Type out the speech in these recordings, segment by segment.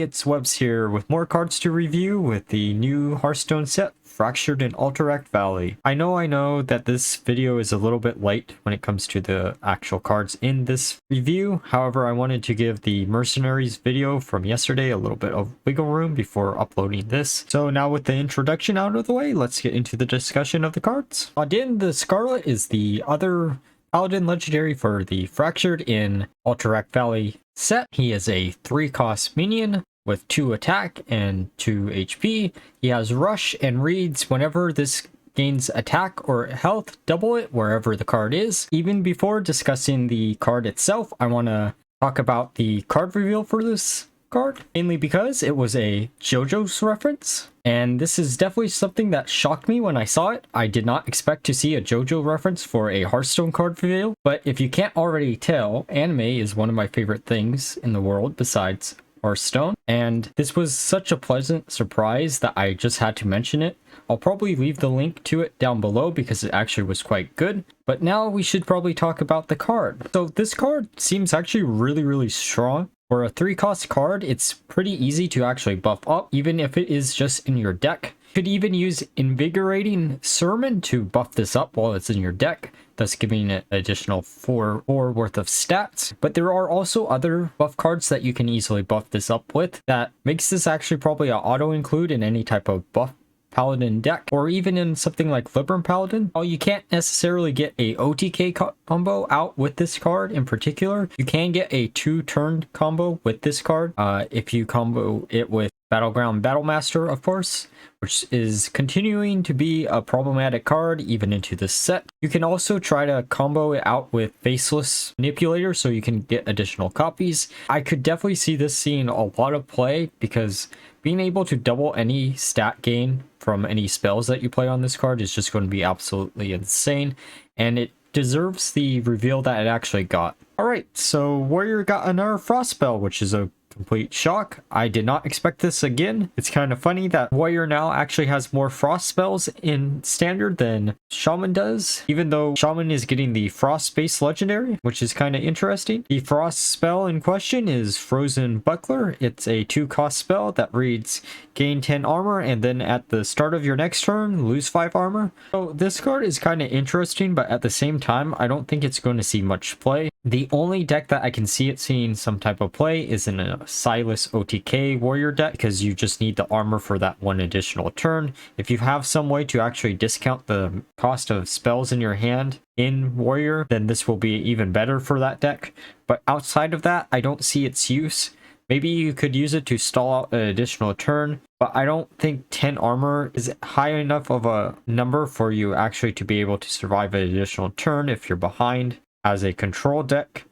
it's Webs here with more cards to review with the new Hearthstone set, Fractured in Alterac Valley. I know that this video is a little bit late when it comes to the actual cards in this review. However, I wanted to give the Mercenaries video from yesterday a little bit of wiggle room before uploading this. So now with the introduction out of the way, let's get into the discussion of the cards. Saidan the Scarlet is the other Paladin legendary for the Fractured in Alterac Valley set. He is a 3-cost minion with 2 attack and 2 HP. He has rush and reads whenever this gains attack or health, double it wherever the card is. Even before discussing the card itself, I want to talk about the card reveal for this card, mainly because it was a Jojo's reference, and this is definitely something that shocked me when I saw it. I did not expect to see a Jojo reference for a Hearthstone card reveal, but if you can't already tell, anime is one of my favorite things in the world besides Hearthstone, and this was such a pleasant surprise that I just had to mention it. I'll probably leave the link to it down below because it actually was quite good. But now we should probably talk about the card. So this card seems actually really strong. For a 3-cost card, it's pretty easy to actually buff up, even if it is just in your deck. You could even use Invigorating Sermon to buff this up while it's in your deck, thus giving it additional 4 worth of stats. But there are also other buff cards that you can easily buff this up with that makes this actually probably an auto-include in any type of buff Paladin deck, or even in something like Libram Paladin. While you can't necessarily get a OTK combo out with this card in particular, you can get a 2-turn combo with this card if you combo it with Battleground Battlemaster, of course, which is continuing to be a problematic card even into this set. You can also try to combo it out with Faceless Manipulator so you can get additional copies. I could definitely see this seeing a lot of play because being able to double any stat gain from any spells that you play on this card is just going to be absolutely insane, and it deserves the reveal that it actually got. Alright, so Warrior got another Frost spell, which is a complete shock. I did not expect this again. It's kind of funny that Warrior now actually has more Frost spells in Standard than Shaman does, even though Shaman is getting the Frost-based legendary, which is kind of interesting. The Frost spell in question is Frozen Buckler. It's a 2-cost spell that reads gain 10 armor and then at the start of your next turn lose 5 armor. So this card is kind of interesting, but at the same time I don't think it's going to see much play. The only deck that I can see it seeing some type of play is in a Silas OTK Warrior deck, because you just need the armor for that 1 additional turn. If you have some way to actually discount the cost of spells in your hand in Warrior, then this will be even better for that deck. But outside of that, I don't see its use. Maybe you could use it to stall out an additional turn, but I don't think 10 armor is high enough of a number for you actually to be able to survive an additional turn if you're behind as a control deck.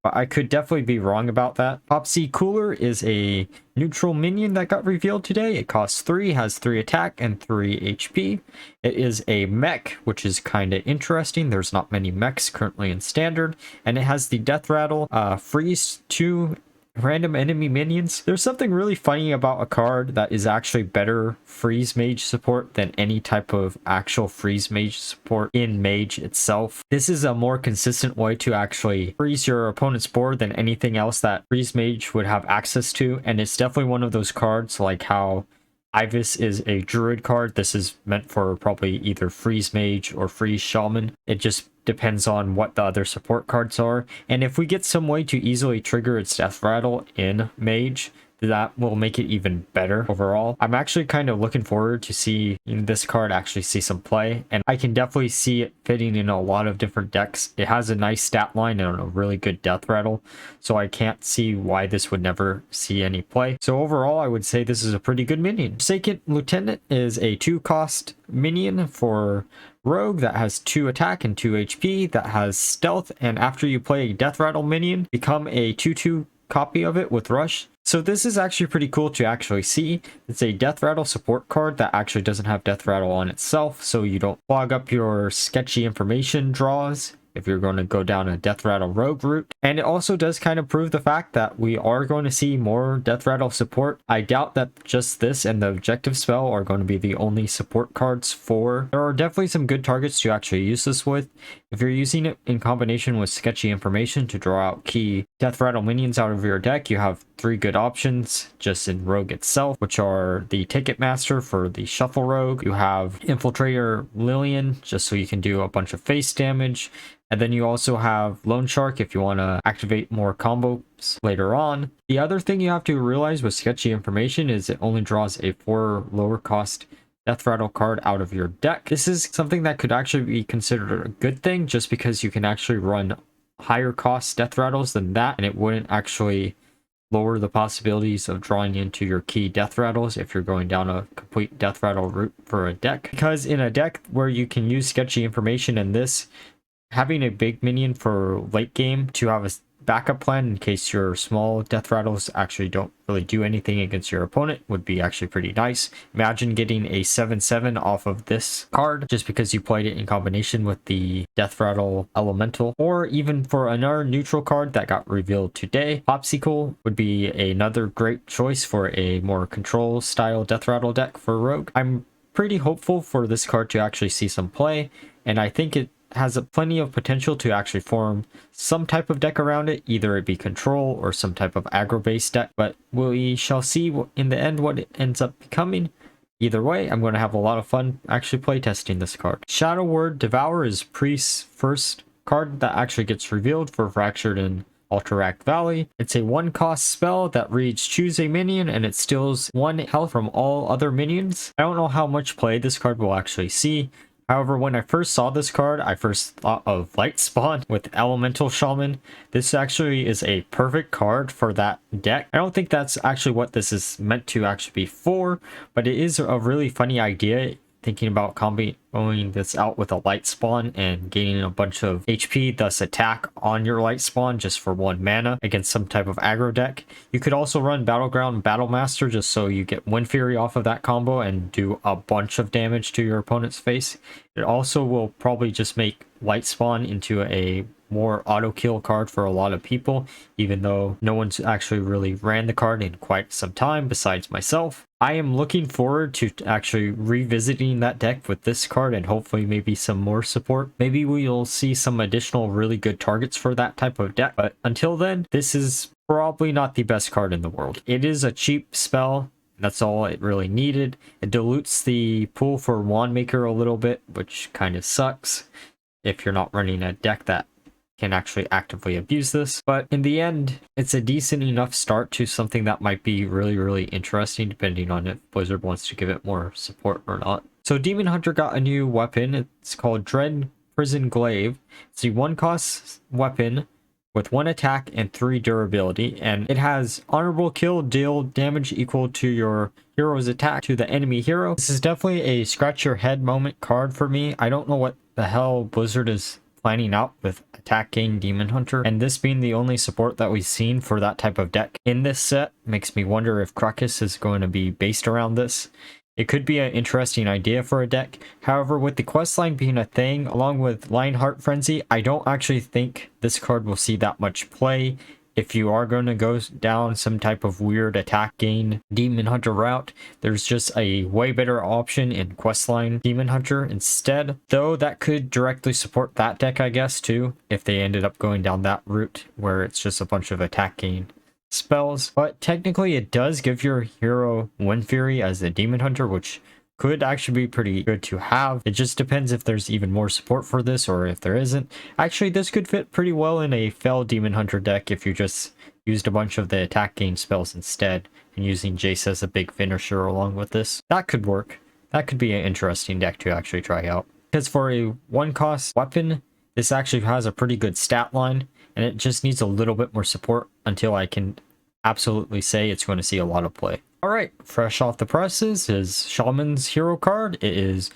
But I could definitely be wrong about that. Popsy Cooler is a neutral minion that got revealed today. It costs 3, has 3 attack and 3 HP. It is a mech, which is kind of interesting. There's not many mechs currently in Standard. And it has the Death Rattle, freeze 2 random enemy minions. There's something really funny about a card that is actually better freeze mage support than any type of actual freeze mage support in mage itself. This is a more consistent way to actually freeze your opponent's board than anything else that freeze mage would have access to, and it's definitely one of those cards like how Ibis is a druid card. This is meant for probably either freeze mage or freeze shaman. It just depends on what the other support cards are, and if we get some way to easily trigger its death rattle in mage, that will make it even better overall. I'm actually kind of looking forward to see this card actually see some play, and I can definitely see it fitting in a lot of different decks. It has a nice stat line and a really good death rattle, so I can't see why this would never see any play. So overall, I would say this is a pretty good minion. Seikid Lieutenant is a 2-cost minion for Rogue that has 2 attack and 2 HP, that has stealth, and after you play a death rattle minion, become a 2/2 copy of it with rush. So this is actually pretty cool to actually see. It's a death rattle support card that actually doesn't have death rattle on itself, so you don't clog up your sketchy information draws if you're going to go down a death rattle rogue route. And it also does kind of prove the fact that we are going to see more Death Rattle support. I doubt that just this and the objective spell are going to be the only support cards for. There are definitely some good targets to actually use this with. If you're using it in combination with sketchy information to draw out key Death Rattle minions out of your deck, you have 3 good options just in Rogue itself, which are the Ticketmaster for the Shuffle Rogue. You have Infiltrator Lillian, just so you can do a bunch of face damage. And then you also have Loan Shark if you want to activate more combos later on. The other thing you have to realize with sketchy information is it only draws a 4 lower cost Death Rattle card out of your deck. This is something that could actually be considered a good thing just because you can actually run higher cost Death Rattles than that, and it wouldn't actually lower the possibilities of drawing into your key Death Rattles if you're going down a complete Death Rattle route for a deck. Because in a deck where you can use sketchy information in this, having a big minion for late game to have a backup plan in case your small Death Rattles actually don't really do anything against your opponent would be actually pretty nice. Imagine getting a 7/7 off of this card just because you played it in combination with the Death Rattle Elemental. Or even for another neutral card that got revealed today, Popsicle would be another great choice for a more control style Death Rattle deck for Rogue. I'm pretty hopeful for this card to actually see some play, and I think it has plenty of potential to actually form some type of deck around it, either it be control or some type of aggro based deck, but we shall see in the end what it ends up becoming. Either way, I'm going to have a lot of fun actually playtesting this card. Shadow Word Devour is Priest's first card that actually gets revealed for Fractured in Alterac Valley. It's a 1-cost spell that reads choose a minion and it steals 1 health from all other minions. I don't know how much play this card will actually see. However, when I first saw this card, I first thought of Light Spawn with Elemental Shaman. This actually is a perfect card for that deck. I don't think that's actually what this is meant to actually be for, but it is a really funny idea thinking about comboing this out with a Light Spawn and gaining a bunch of HP, thus attack on your Light Spawn just for 1 mana against some type of aggro deck. You could also run Battleground Battlemaster just so you get Wind Fury off of that combo and do a bunch of damage to your opponent's face. It also will probably just make Light Spawn into a more auto kill card for a lot of people, even though no one's actually really ran the card in quite some time besides myself. I am looking forward to actually revisiting that deck with this card and hopefully maybe some more support. Maybe we'll see some additional really good targets for that type of deck, but until then, this is probably not the best card in the world. It is a cheap spell. That's all it really needed. It dilutes the pool for Wand Maker a little bit, which kind of sucks if you're not running a deck that can actually actively abuse this. But in the end, it's a decent enough start to something that might be really, really interesting, depending on if Blizzard wants to give it more support or not. So Demon Hunter got a new weapon. It's called Dread Prison Glaive. It's a 1-cost weapon with 1 attack and 3 durability, and it has honorable kill, deal damage equal to your hero's attack to the enemy hero. This is definitely a scratch your head moment card for me. I don't know what the hell Blizzard is planning out with attack gain Demon Hunter, and this being the only support that we've seen for that type of deck in this set makes me wonder if Krakus is going to be based around this. It could be an interesting idea for a deck. However, with the questline being a thing, along with Lionheart Frenzy, I don't actually think this card will see that much play. If you are going to go down some type of weird attack gain Demon Hunter route, there's just a way better option in questline Demon Hunter instead. Though that could directly support that deck, I guess, too, if they ended up going down that route where it's just a bunch of attack gain spells. But technically it does give your hero Wind Fury as a Demon Hunter, which could actually be pretty good to have. It just depends if there's even more support for this or if there isn't. Actually, this could fit pretty well in a Fell Demon Hunter deck if you just used a bunch of the attack gain spells instead and using Jace as a big finisher along with this. That could work. That could be an interesting deck to actually try out. Because for a 1-cost weapon, this actually has a pretty good stat line, and it just needs a little bit more support until I can absolutely say it's going to see a lot of play. Alright, fresh off the presses is Shaman's hero card. It is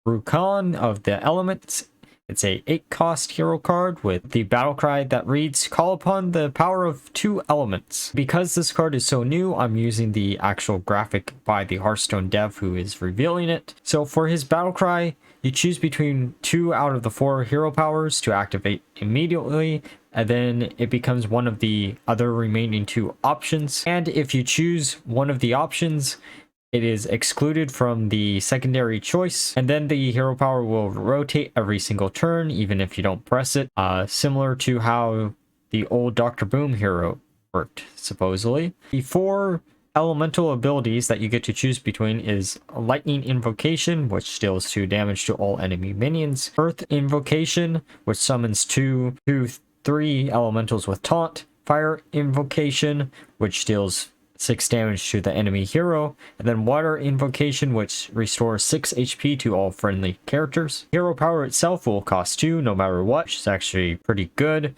Rue Khan of the Elements. It's a 8-cost hero card with the battle cry that reads, call upon the power of 2 elements. Because this card is so new, I'm using the actual graphic by the Hearthstone dev who is revealing it. So for his battle cry, you choose between 2 out of the 4 hero powers to activate immediately. and then it becomes one of the other remaining two options. And if you choose one of the options, it is excluded from the secondary choice, and then the hero power will rotate every single turn, even if you don't press it, similar to how the old Dr. Boom hero worked, supposedly. The 4 elemental abilities that you get to choose between is Lightning Invocation, which deals 2 damage to all enemy minions, Earth Invocation, which summons 2 to 3 elementals with taunt, Fire Invocation, which deals 6 damage to the enemy hero, and then Water Invocation, which restores 6 HP to all friendly characters. Hero power itself will cost 2 no matter what, which is actually pretty good.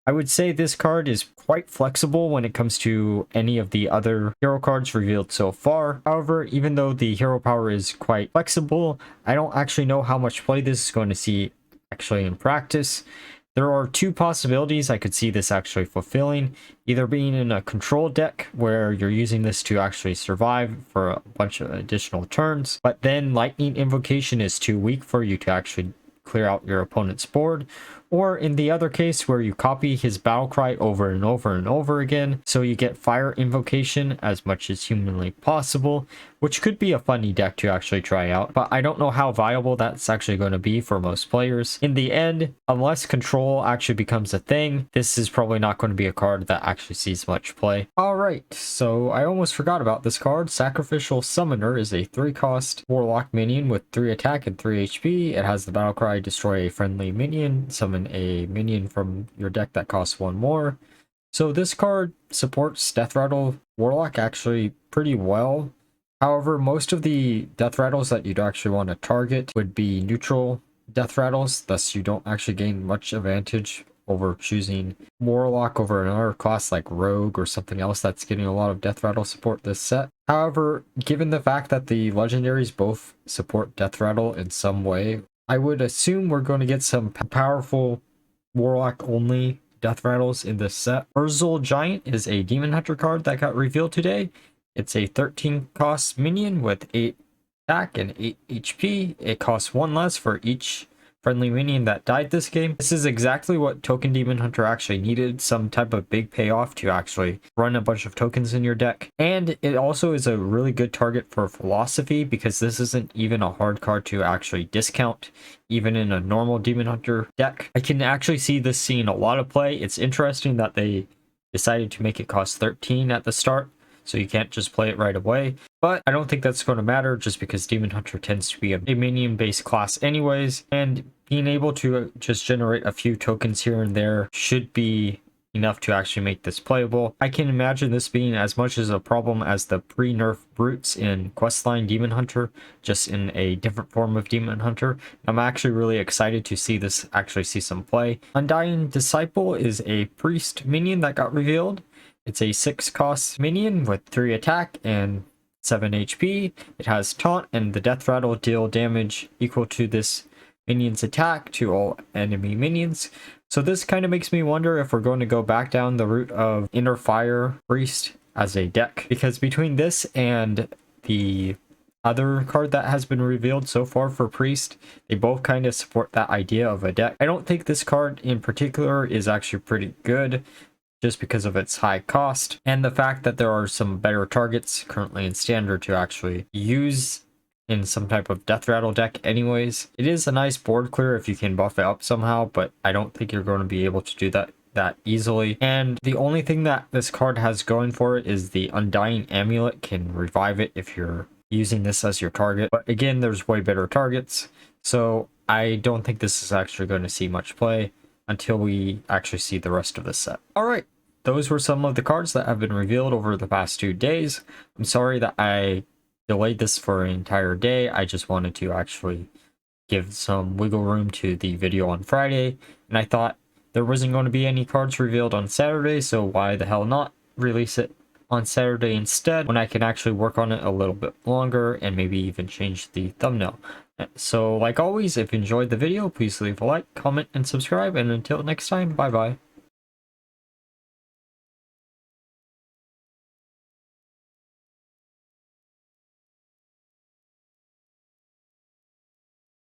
I would say this card is quite flexible when it comes to any of the other hero cards revealed so far. However, even though the hero power is quite flexible, I don't actually know how much play this is going to see actually in practice. There are 2 possibilities I could see this actually fulfilling, either being in a control deck where you're using this to actually survive for a bunch of additional turns, but then Lightning Invocation is too weak for you to actually clear out your opponent's board, or in the other case where you copy his battle cry over and over and over again, so you get Fire Invocation as much as humanly possible, which could be a funny deck to actually try out, but I don't know how viable that's actually going to be for most players. In the end, unless control actually becomes a thing, this is probably not going to be a card that actually sees much play. Alright, so I almost forgot about this card. Sacrificial Summoner is a 3-cost Warlock minion with 3 attack and 3 HP. It has the battle cry, destroy a friendly minion, summon a minion from your deck that costs 1 more. So this card supports Death Rattle Warlock actually pretty well. However, most of the death rattles that you'd actually want to target would be neutral death rattles, thus you don't actually gain much advantage over choosing Warlock over another class like Rogue or something else that's getting a lot of death rattle support this set. However, given the fact that the legendaries both support death rattle in some way, I would assume we're going to get some powerful Warlock only death rattles in this set. Ur'zal Giant is a Demon Hunter card that got revealed today. It's a 13-cost minion with 8 attack and 8 HP. It costs 1 less for each friendly minion that died this game. This is exactly what Token Demon Hunter actually needed, some type of big payoff to actually run a bunch of tokens in your deck. And it also is a really good target for Philosophy, because this isn't even a hard card to actually discount, even in a normal Demon Hunter deck. I can actually see this seeing a lot of play. It's interesting that they decided to make it cost 13 at the start, so you can't just play it right away. But I don't think that's going to matter, just because Demon Hunter tends to be a minion-based class anyways, and being able to just generate a few tokens here and there should be enough to actually make this playable. I can imagine this being as much as a problem as the pre-nerf brutes in Questline Demon Hunter, just in a different form of Demon Hunter. I'm actually really excited to see this actually see some play. Undying Disciple is a priest minion that got revealed. It's a 6-cost minion with 3 attack and 7 HP. It has taunt, and the death rattle deal damage equal to this minion's attack to all enemy minions. So this kind of makes me wonder if we're going to go back down the route of Inner Fire Priest as a deck, because between this and the other card that has been revealed so far for Priest, they both kind of support that idea of a deck. I don't think this card in particular is actually pretty good, just because of its high cost and the fact that there are some better targets currently in standard to actually use in some type of death rattle deck anyways. It is a nice board clear if you can buff it up somehow, but I don't think you're going to be able to do that easily. And the only thing that this card has going for it is the Undying Amulet can revive it if you're using this as your target. But again, there's way better targets, so I don't think this is actually going to see much play until we actually see the rest of the set. Alright, those were some of the cards that have been revealed over the past 2 days. I'm sorry that I delayed this for an entire day. I just wanted to actually give some wiggle room to the video on Friday, and I thought there wasn't going to be any cards revealed on Saturday, so why the hell not release it on Saturday instead, when I can actually work on it a little bit longer and maybe even change the thumbnail. So like always, if you enjoyed the video, please leave a like, comment, and subscribe, and until next time, bye bye.